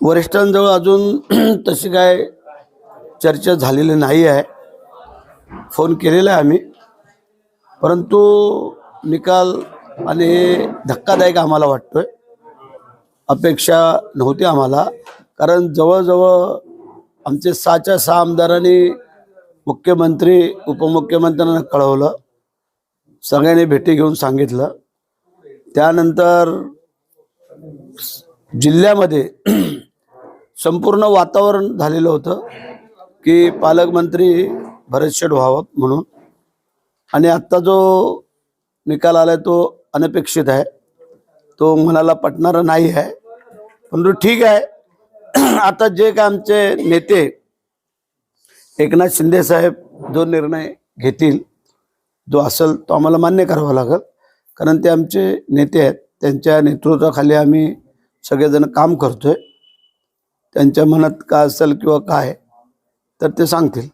वरिष्ठांजवळ अजून तशी काय चर्चा झालेली नाही आहे. फोन केलेला आहे आम्ही, परंतु निकाल आणि हे धक्कादायक आम्हाला वाटतोय. अपेक्षा नव्हती आम्हाला, कारण जवळजवळ आमचे 6च्या 6 आमदारांनी मुख्यमंत्री उपमुख्यमंत्र्यांना कळवलं, सगळ्यांनी भेटी घेऊन सांगितलं. त्यानंतर जिल्ह्यामध्ये संपूर्ण वातावरण झालेलं होतं की पालकमंत्री भरत शेठ व्हावं म्हणून. आणि आत्ता जो निकाल आला तो अनपेक्षित आहे, तो मनाला पटणारा नाही आहे. परंतु ठीक आहे, आता जे काय आमचे नेते एकनाथ शिंदे साहेब जो निर्णय घेतील, जो असेल तो आम्हाला मान्य करावा लागेल, कारण ते आमचे नेते आहेत. त्यांच्या नेतृत्वाखाली आम्ही सगळेजण काम करतोय. त्यांच्या मनात काय असेल किंवा काय तर ते सांगतील.